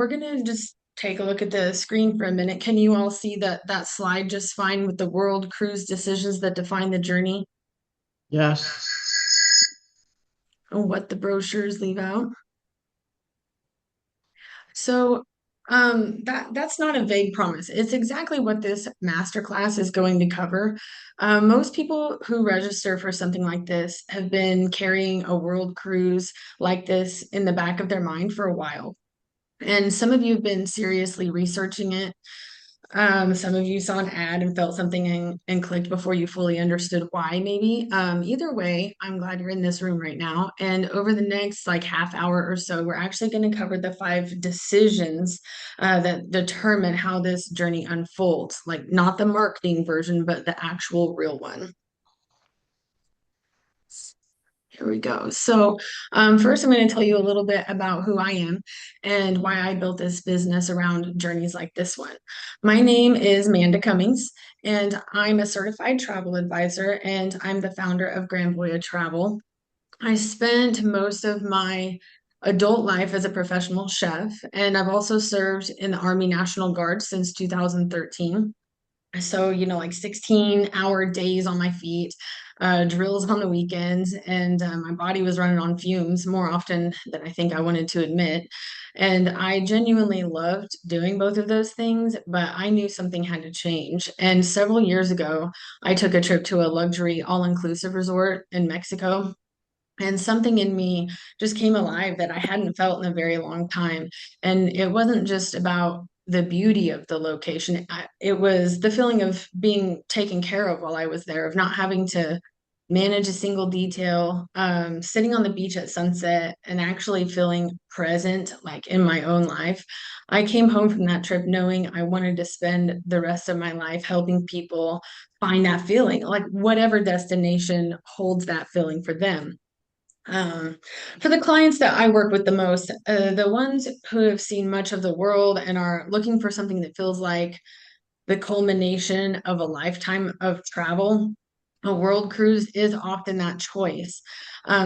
We're gonna just take a look at the screen for a minute. Can you all see that slide just fine with the world cruise decisions that define the journey Yes. and what the brochures leave out? So that's not a vague promise. It's exactly what this masterclass is going to cover. Most people who register for something like this have been carrying a world cruise like this in the back of their mind for a while. And some of you have been seriously researching it. Some of you saw an ad and felt something and clicked before you fully understood why, maybe. Either way, I'm glad you're in this room right now. And over the next like half hour or so, we're actually going to cover the five decisions that determine how this journey unfolds, like not the marketing version, but the actual real one. Here we go. First, I'm going to tell you a little bit about who I am and why I built this business around journeys like this one. My name is Manda Cummings, and I'm a certified travel advisor, and I'm the founder of Grandvoya Travel. I spent most of my adult life as a professional chef, and I've also served in the Army National Guard since 2013. So, like 16-hour days on my feet, drills on the weekends, and my body was running on fumes more often than I think I wanted to admit. And I genuinely loved doing both of those things, but I knew something had to change. And several years ago, I took a trip to a luxury all-inclusive resort in Mexico. And something in me just came alive that I hadn't felt in a very long time. And it wasn't just about the beauty of the location. It was the feeling of being taken care of while I was there, of not having to manage a single detail, sitting on the beach at sunset and actually feeling present, like in my own life. I came home from that trip knowing I wanted to spend the rest of my life helping people find that feeling, like whatever destination holds that feeling for them. Um, for the clients that I work with the most, the ones who have seen much of the world and are looking for something that feels like the culmination of a lifetime of travel, a world cruise is often that choice.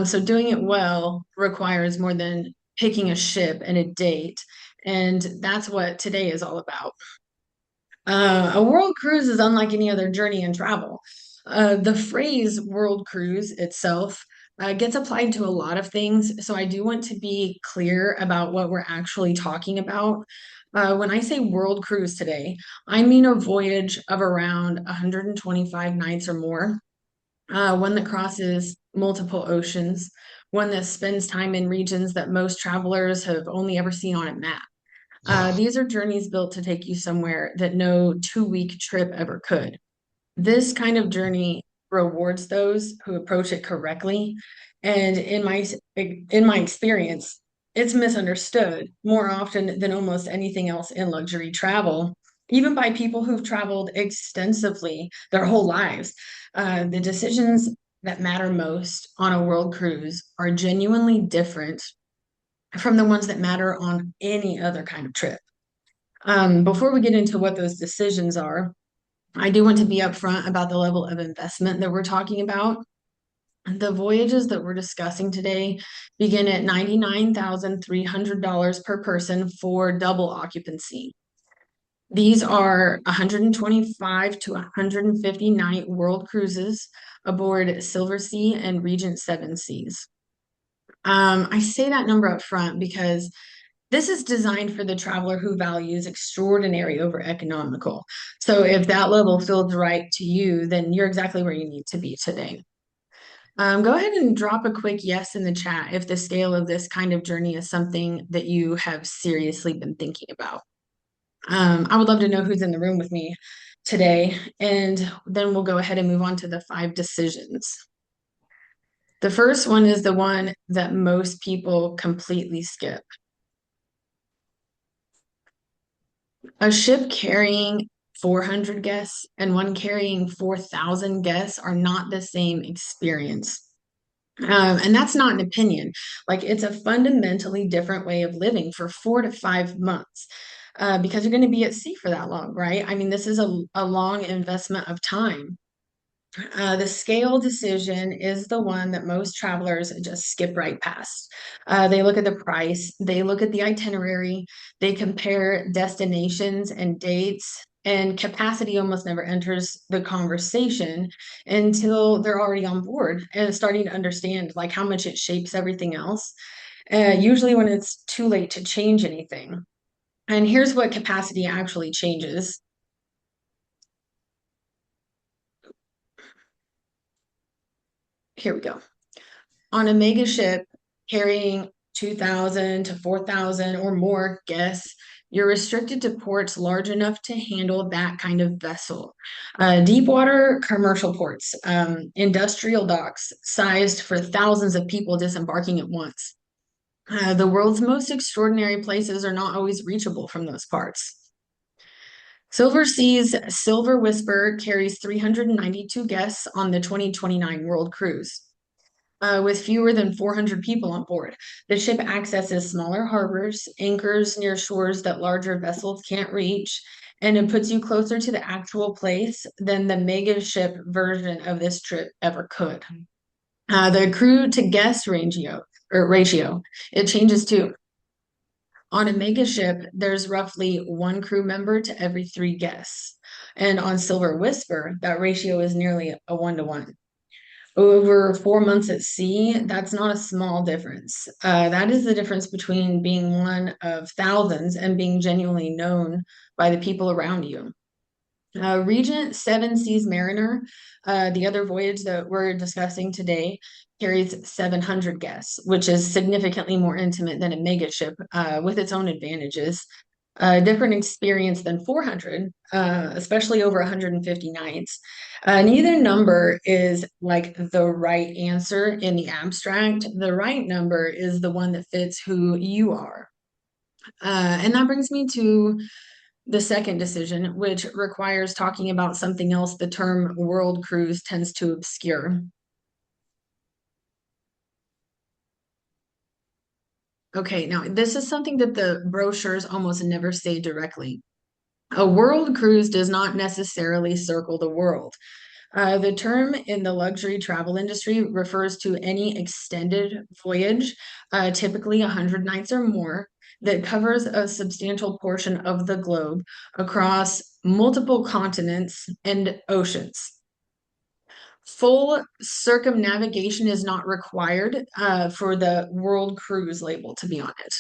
So doing it well requires more than picking a ship and a date. And that's what today is all about. A world cruise is unlike any other journey in travel. The phrase world cruise itself gets applied to a lot of things. So I do want to be clear about what we're actually talking about. When I say world cruise today, I mean a voyage of around 125 nights or more, one that crosses multiple oceans, one that spends time in regions that most travelers have only ever seen on a map. These are journeys built to take you somewhere that no 2-week trip ever could. This kind of journey rewards those who approach it correctly. And in my experience, it's misunderstood more often than almost anything else in luxury travel, even by people who've traveled extensively their whole lives. The decisions that matter most on a world cruise are genuinely different from the ones that matter on any other kind of trip. Before we get into what those decisions are, I do want to be upfront about the level of investment that we're talking about. The voyages that we're discussing today begin at $99,300 per person for double occupancy. These are 125 to 150 night world cruises aboard Silver Sea and Regent Seven Seas. I say that number up front because this is designed for the traveler who values extraordinary over economical. So if that level feels right to you, then you're exactly where you need to be today. Go ahead and drop a quick yes in the chat if the scale of this kind of journey is something that you have seriously been thinking about. I would love to know who's in the room with me today, and then we'll go ahead and move on to the five decisions. The first one is the one that most people completely skip. A ship carrying 400 guests and one carrying 4,000 guests are not the same experience. And that's not an opinion. Like it's a fundamentally different way of living for 4 to 5 months because you're going to be at sea for that long, right? I mean, this is a long investment of time. The scale decision is the one that most travelers just skip right past. They look at the price, they look at the itinerary, they compare destinations and dates, and capacity almost never enters the conversation until they're already on board and starting to understand like how much it shapes everything else. Usually when it's too late to change anything. And here's what capacity actually changes. Here we go. On a mega ship carrying 2,000 to 4,000 or more guests, you're restricted to ports large enough to handle that kind of vessel. Deep water commercial ports, industrial docks sized for thousands of people disembarking at once. The world's most extraordinary places are not always reachable from those parts. Silver Sea's Silver Whisper carries 392 guests on the 2029 World Cruise with fewer than 400 people on board. The ship accesses smaller harbors, anchors near shores that larger vessels can't reach, and it puts you closer to the actual place than the mega ship version of this trip ever could. The crew to guest ratio, it changes too. On a mega ship, there's roughly one crew member to every three guests. And on Silver Whisper, that ratio is nearly a 1 to 1. Over 4 months at sea, that's not a small difference. That is the difference between being one of thousands and being genuinely known by the people around you. Regent Seven Seas Mariner, the other voyage that we're discussing today, carries 700 guests, which is significantly more intimate than a mega ship with its own advantages. A different experience than 400, especially over 150 nights. Neither number is like the right answer in the abstract. The right number is the one that fits who you are. And that brings me to the second decision, which requires talking about something else the term world cruise tends to obscure. Okay, now this is something that the brochures almost never say directly. A world cruise does not necessarily circle the world. The term in the luxury travel industry refers to any extended voyage, typically 100 nights or more, that covers a substantial portion of the globe across multiple continents and oceans. Full circumnavigation is not required for the world cruise label to be on it.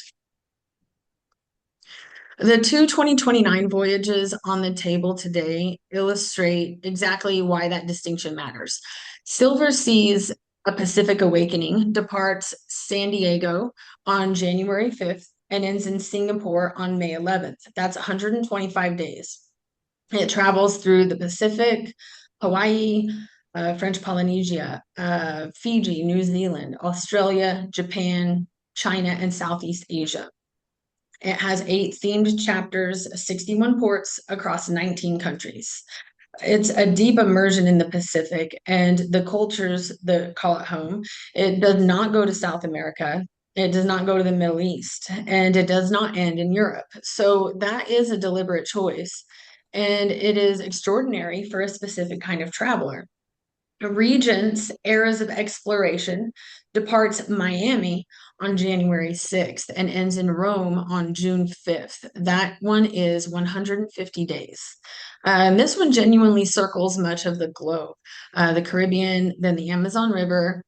The two 2029 voyages on the table today illustrate exactly why that distinction matters. Silver Seas, A Pacific Awakening, departs San Diego on January 5th and ends in Singapore on May 11th. That's 125 days. It travels through the Pacific, Hawaii, French Polynesia, Fiji, New Zealand, Australia, Japan, China, and Southeast Asia. It has 8 themed chapters, 61 ports across 19 countries. It's a deep immersion in the Pacific and the cultures that call it home. It does not go to South America. It does not go to the Middle East, and it does not end in Europe. So that is a deliberate choice, and it is extraordinary for a specific kind of traveler. Regent's Eras of Exploration departs Miami on January 6th and ends in Rome on June 5th. That one is 150 days. And this one genuinely circles much of the globe, the Caribbean, then the Amazon River,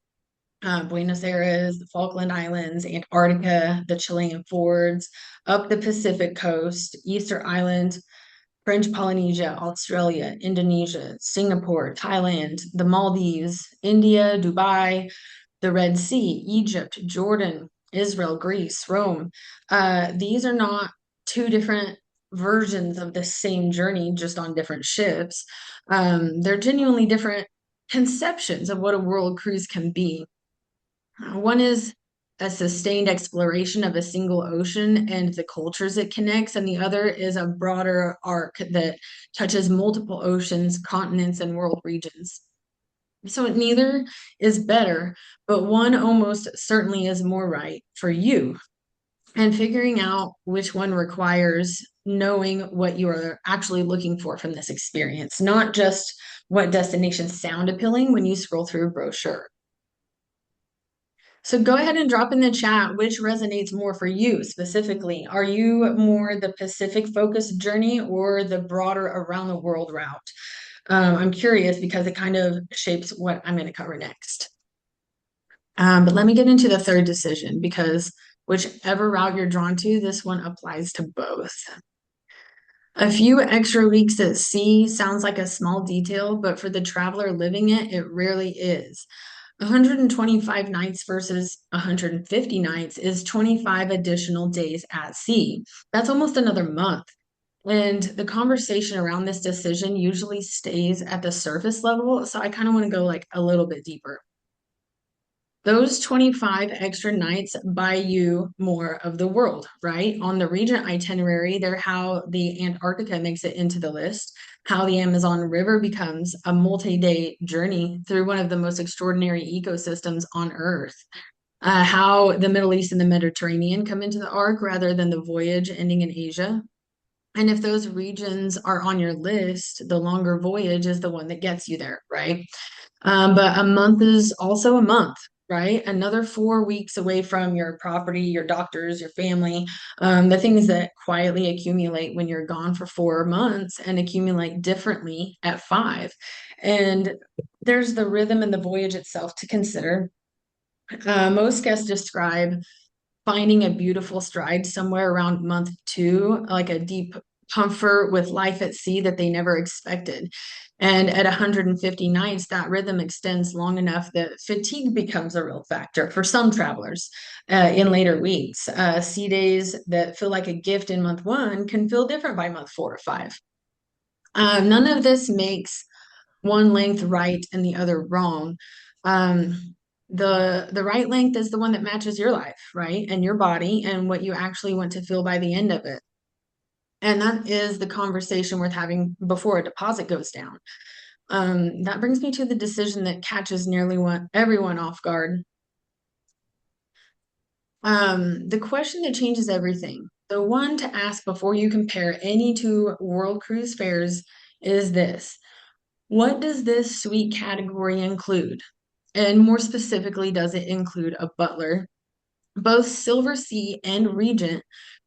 Buenos Aires, the Falkland Islands, Antarctica, the Chilean Fords, up the Pacific coast, Easter Island, French Polynesia, Australia, Indonesia, Singapore, Thailand, the Maldives, India, Dubai, the Red Sea, Egypt, Jordan, Israel, Greece, Rome. These are not two different versions of the same journey, just on different ships. They're genuinely different conceptions of what a world cruise can be. One is a sustained exploration of a single ocean and the cultures it connects, and the other is a broader arc that touches multiple oceans, continents, and world regions. So neither is better, but one almost certainly is more right for you. And figuring out which one requires knowing what you are actually looking for from this experience, not just what destinations sound appealing when you scroll through a brochure. So go ahead and drop in the chat which resonates more for you specifically. Are you more the Pacific focused journey or the broader around the world route? I'm curious because it kind of shapes what I'm going to cover next. But let me get into the third decision because whichever route you're drawn to, this one applies to both. A few extra weeks at sea sounds like a small detail, but for the traveler living it, it rarely is. 125 nights versus 150 nights is 25 additional days at sea. That's almost another month. And the conversation around this decision usually stays at the surface level. So I kind of want to go like a little bit deeper. Those 25 extra nights buy you more of the world, right? On the Regent itinerary, they're how the Antarctica makes it into the list, how the Amazon River becomes a multi-day journey through one of the most extraordinary ecosystems on Earth, how the Middle East and the Mediterranean come into the arc rather than the voyage ending in Asia. And if those regions are on your list, the longer voyage is the one that gets you there, right? But a month is also a month, right? Another 4 weeks away from your property, your doctors, your family, the things that quietly accumulate when you're gone for 4 months and accumulate differently at five. And there's the rhythm and the voyage itself to consider. Most guests describe finding a beautiful stride somewhere around month two, like a deep comfort with life at sea that they never expected. And at 150 nights, that rhythm extends long enough that fatigue becomes a real factor for some travelers in later weeks. Sea days that feel like a gift in month one can feel different by month 4 or 5. None of this makes one length right and the other wrong. The right length is the one that matches your life, right? And your body and what you actually want to feel by the end of it. And that is the conversation worth having before a deposit goes down. That brings me to the decision that catches nearly everyone off guard. The question that changes everything, the one to ask before you compare any two world cruise fares is this. What does this suite category include? And more specifically, does it include a butler? Both Silversea and Regent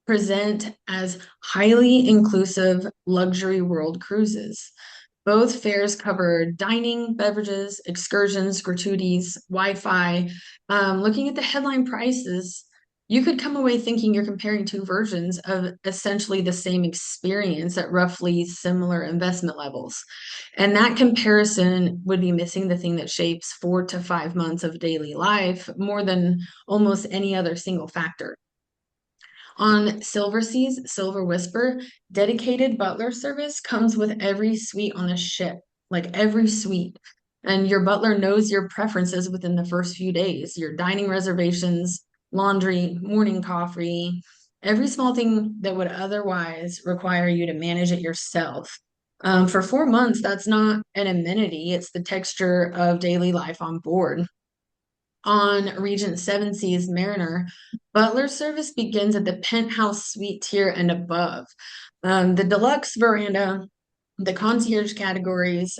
present as highly inclusive luxury world cruises. Both fares cover dining, beverages, excursions, gratuities, Wi-Fi. Looking at the headline prices, you could come away thinking you're comparing two versions of essentially the same experience at roughly similar investment levels. And that comparison would be missing the thing that shapes 4 to 5 months of daily life more than almost any other single factor. On Silversea's Silver Whisper, dedicated butler service comes with every suite on the ship, like every suite. And your butler knows your preferences within the first few days, your dining reservations, laundry, morning coffee, every small thing that would otherwise require you to manage it yourself. For 4 months, that's not an amenity, it's the texture of daily life on board. On Regent Seven Seas Mariner, butler service begins at the penthouse suite tier and above. The deluxe veranda, the concierge categories,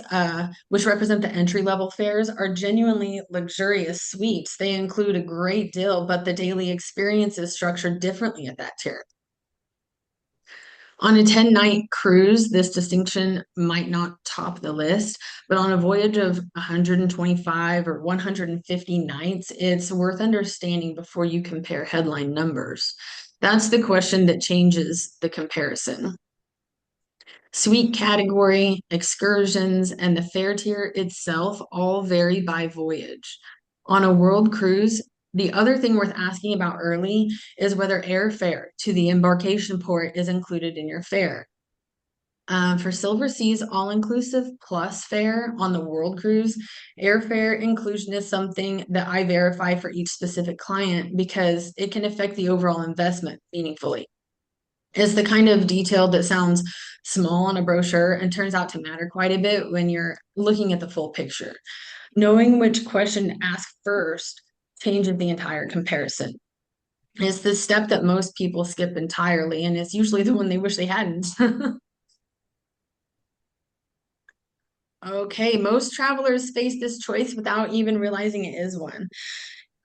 which represent the entry level fares, are genuinely luxurious suites. They include a great deal, but the daily experience is structured differently at that tier. On a 10-night cruise, this distinction might not top the list, but on a voyage of 125 or 150 nights, it's worth understanding before you compare headline numbers. That's the question that changes the comparison. Suite category, excursions, and the fare tier itself all vary by voyage. On a world cruise, the other thing worth asking about early is whether airfare to the embarkation port is included in your fare. For Silversea's all-inclusive plus fare on the world cruise, airfare inclusion is something that I verify for each specific client because it can affect the overall investment meaningfully. It's the kind of detail that sounds small on a brochure and turns out to matter quite a bit when you're looking at the full picture. Knowing which question to ask first changes the entire comparison. It's the step that most people skip entirely, and it's usually the one they wish they hadn't. Okay, most travelers face this choice without even realizing it is one.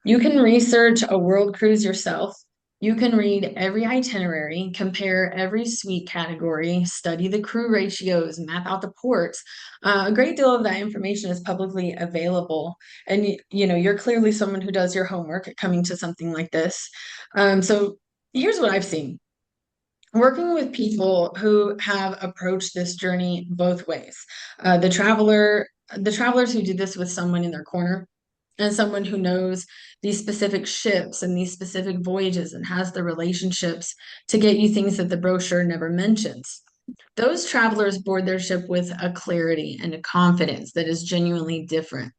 You can research a world cruise yourself. You can read every itinerary, compare every suite category, study the crew ratios, map out the ports. A great deal of that information is publicly available. And you're clearly someone who does your homework coming to something like this. So here's what I've seen. Working with people who have approached this journey both ways. The travelers who do this with someone in their corner and someone who knows these specific ships and these specific voyages and has the relationships to get you things that the brochure never mentions. Those travelers board their ship with a clarity and a confidence that is genuinely different,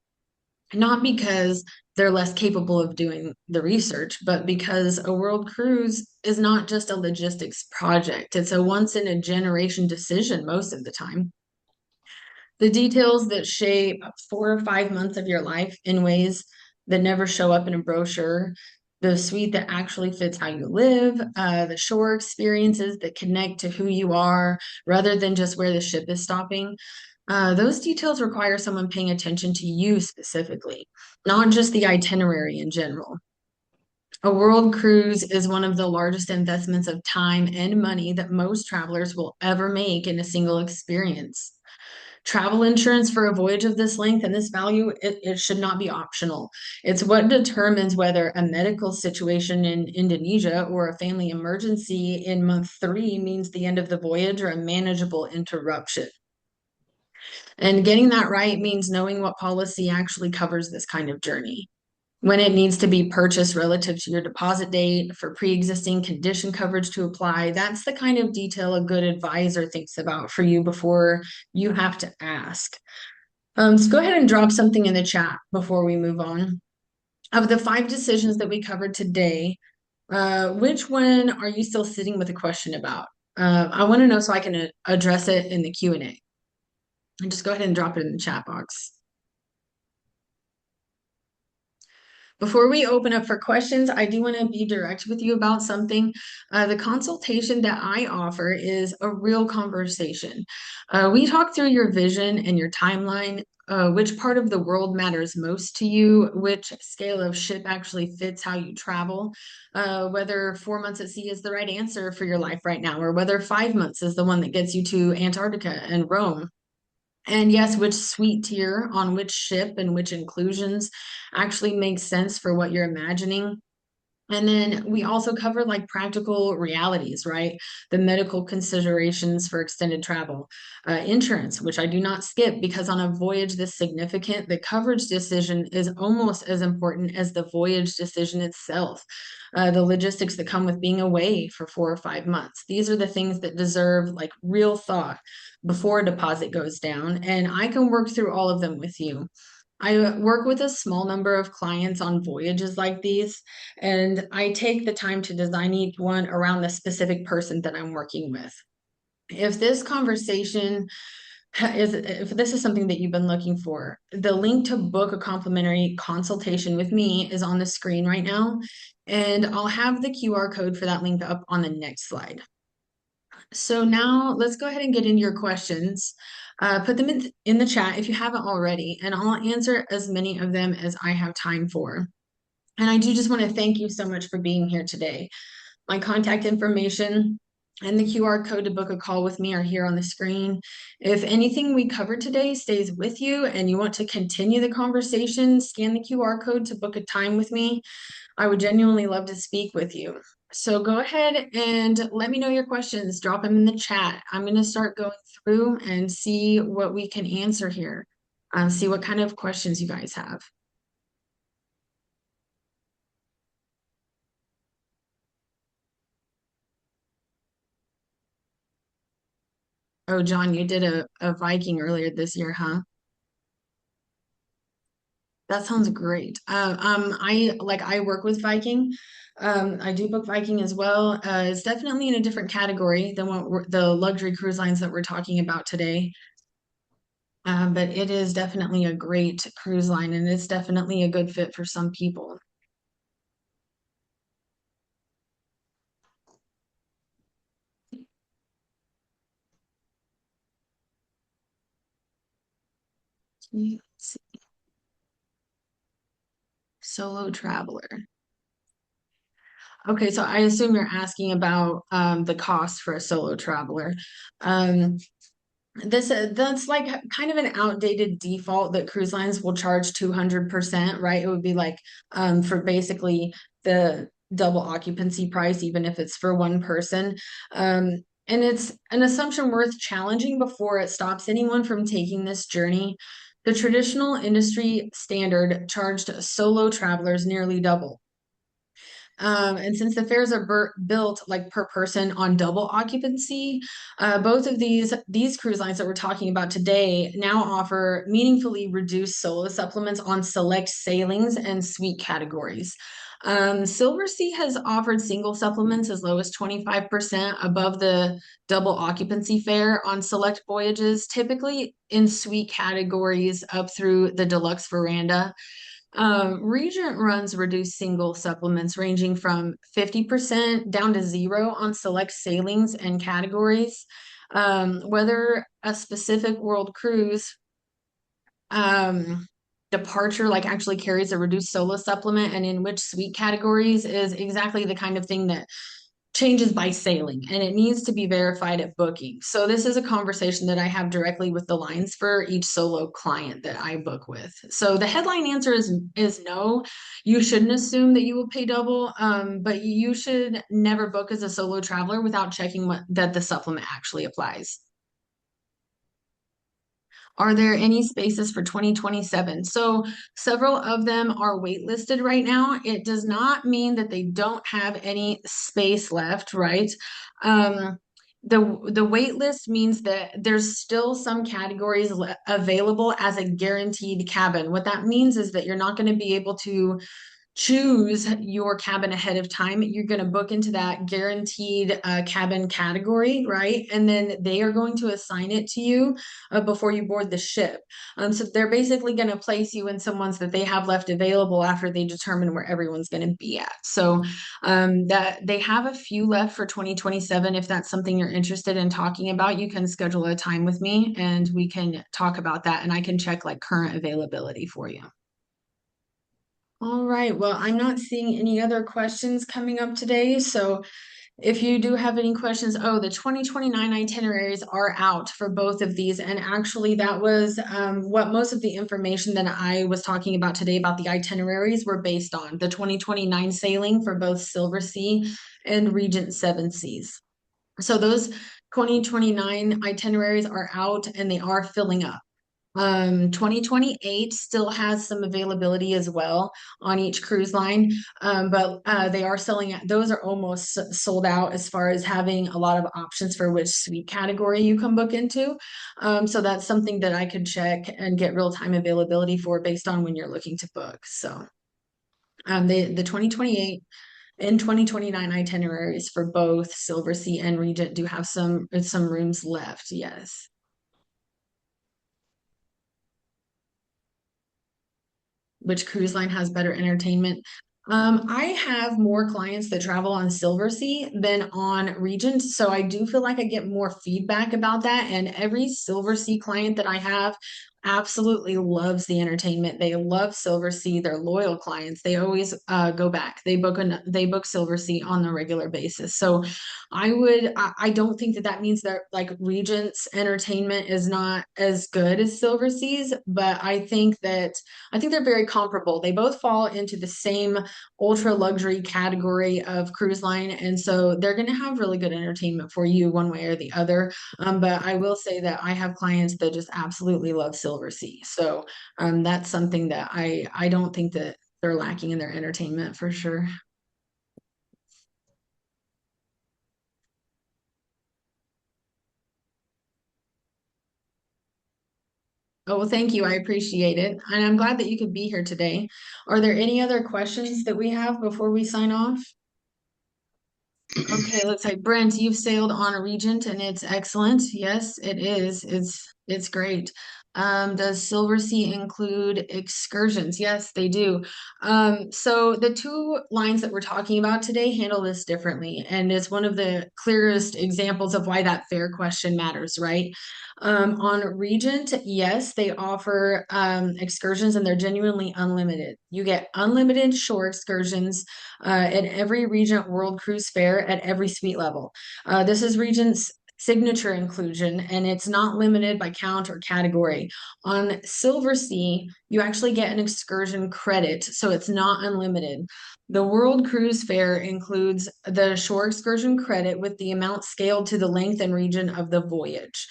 not because they're less capable of doing the research, but because a world cruise is not just a logistics project. It's a once in a generation decision most of the time. The details that shape 4 or 5 months of your life in ways that never show up in a brochure, the suite that actually fits how you live, the shore experiences that connect to who you are rather than just where the ship is stopping. Those details require someone paying attention to you specifically, not just the itinerary in general. A world cruise is one of the largest investments of time and money that most travelers will ever make in a single experience. Travel insurance for a voyage of this length and this value, it should not be optional. It's what determines whether a medical situation in Indonesia or a family emergency in month 3 means the end of the voyage or a manageable interruption. And getting that right means knowing what policy actually covers this kind of journey. When it needs to be purchased relative to your deposit date, for pre-existing condition coverage to apply. That's the kind of detail a good advisor thinks about for you before you have to ask. So go ahead and drop something in the chat before we move on. Of the 5 decisions that we covered today, which one are you still sitting with a question about? I want to know so I can address it in the Q&A. And just go ahead and drop it in the chat box. Before we open up for questions, I do want to be direct with you about something. The consultation that I offer is a real conversation. We talk through your vision and your timeline, which part of the world matters most to you, which scale of ship actually fits how you travel, whether 4 months at sea is the right answer for your life right now, or whether 5 months is the one that gets you to Antarctica and Rome. And yes, which suite tier on which ship and which inclusions actually makes sense for what you're imagining. And then we also cover like practical realities, right? The medical considerations for extended travel, insurance, which I do not skip because on a voyage this significant, the coverage decision is almost as important as the voyage decision itself. The logistics that come with being away for 4 or 5 months. These are the things that deserve like real thought before a deposit goes down. And I can work through all of them with you. I work with a small number of clients on voyages like these, and I take the time to design each one around the specific person that I'm working with. If this conversation if this is something that you've been looking for, the link to book a complimentary consultation with me is on the screen right now, and I'll have the QR code for that link up on the next slide. So now let's go ahead and get into your questions. Put them in the chat if you haven't already, and I'll answer as many of them as I have time for. And I do just want to thank you so much for being here today. My contact information and the QR code to book a call with me are here on the screen. If anything we covered today stays with you and you want to continue the conversation, scan the QR code to book a time with me. I would genuinely love to speak with you. So go ahead and let me know your questions. Drop them in the chat. I'm going to start going through and see what we can answer here. See what kind of questions you guys have. Oh, John, you did a Viking earlier this year, huh? That sounds great. I work with Viking. I do book Viking as well. It's definitely in a different category than the luxury cruise lines that we're talking about today. But it is definitely a great cruise line, and it's definitely a good fit for some people. Let's see. Solo traveler. Okay, so I assume you're asking about the cost for a solo traveler. Um, that's like kind of an outdated default that cruise lines will charge 200%, right? It would be like for basically the double occupancy price, even if it's for one person. Um, and it's an assumption worth challenging before it stops anyone from taking this journey. The traditional industry standard charged solo travelers nearly double. And since the fares are built like per person on double occupancy, both of these cruise lines that we're talking about today now offer meaningfully reduced solo supplements on select sailings and suite categories. Silver Sea has offered single supplements as low as 25% above the double occupancy fare on select voyages, typically in suite categories up through the deluxe veranda. Regent runs reduce single supplements ranging from 50% down to zero on select sailings and categories. Whether a specific world cruise departure like actually carries a reduced solo supplement and in which suite categories is exactly the kind of thing that changes by sailing and it needs to be verified at booking. So this is a conversation that I have directly with the lines for each solo client that I book with. So the headline answer is no. You shouldn't assume that you will pay double, but you should never book as a solo traveler without checking that the supplement actually applies. Are there any spaces for 2027? So several of them are waitlisted right now. It does not mean that they don't have any space left, right? Um, the wait list means that there's still some categories available as a guaranteed cabin. What that means is that you're not going to be able to choose your cabin ahead of time. You're going to book into that guaranteed cabin category, right? And then they are going to assign it to you before you board the ship. So they're basically going to place you in some ones that they have left available after they determine where everyone's going to be at. So that they have a few left for 2027. If that's something you're interested in talking about, you can schedule a time with me and we can talk about that and I can check like current availability for you. All right. Well, I'm not seeing any other questions coming up today. So if you do have any questions, oh, the 2029 itineraries are out for both of these. And actually, that was what most of the information that I was talking about today about the itineraries were based on the 2029 sailing for both Silver Sea and Regent Seven Seas. So those 2029 itineraries are out and they are filling up. 2028 still has some availability as well on each cruise line, but they are selling out. Those are almost sold out as far as having a lot of options for which suite category you can book into. So that's something that I could check and get real time availability for based on when you're looking to book. So the 2028 and 2029 itineraries for both Silver Sea and Regent do have some rooms left. Yes. Which cruise line has better entertainment? I have more clients that travel on Silver Sea than on Regent, so I do feel like I get more feedback about that. And every Silver Sea client that I have absolutely loves the entertainment. They love Silver Sea. They're loyal clients. They always go back. They book Silver Sea on a regular basis. So I don't think that that means that like Regent's entertainment is not as good as Silver Sea's, but I think they're very comparable. They both fall into the same ultra luxury category of cruise line. And so they're going to have really good entertainment for you one way or the other. But I will say that I have clients that just absolutely love Silver Sea. So that's something that I don't think that they're lacking in their entertainment for sure. Oh, well, thank you. I appreciate it. And I'm glad that you could be here today. Are there any other questions that we have before we sign off? Okay, let's say Brent, you've sailed on a Regent and it's excellent. Yes, it is. It's great. Does Silver Sea include excursions? Yes, they do. So the two lines that we're talking about today handle this differently, and it's one of the clearest examples of why that fair question matters, right? On Regent, yes, they offer excursions and they're genuinely unlimited. You get unlimited shore excursions at every Regent World Cruise Fair at every suite level. This is Regent's signature inclusion, and it's not limited by count or category. On Silver Sea, you actually get an excursion credit, so it's not unlimited. The World Cruise Fair includes the shore excursion credit with the amount scaled to the length and region of the voyage,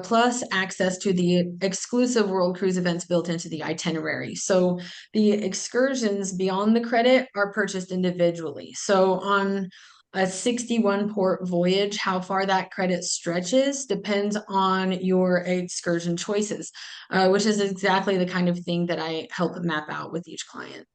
plus access to the exclusive World Cruise events built into the itinerary. So the excursions beyond the credit are purchased individually. So on a 61 port voyage, how far that credit stretches depends on your excursion choices, which is exactly the kind of thing that I help map out with each client.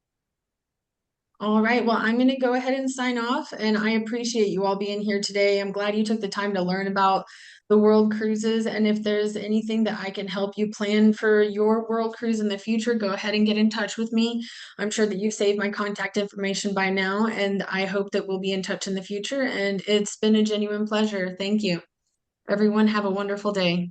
All right, well, I'm going to go ahead and sign off, and I appreciate you all being here today. I'm glad you took the time to learn about the world cruises, and if there's anything that I can help you plan for your world cruise in the future, go ahead and get in touch with me. I'm sure that you've saved my contact information by now, and I hope that we'll be in touch in the future, and it's been a genuine pleasure. Thank you. Everyone, have a wonderful day.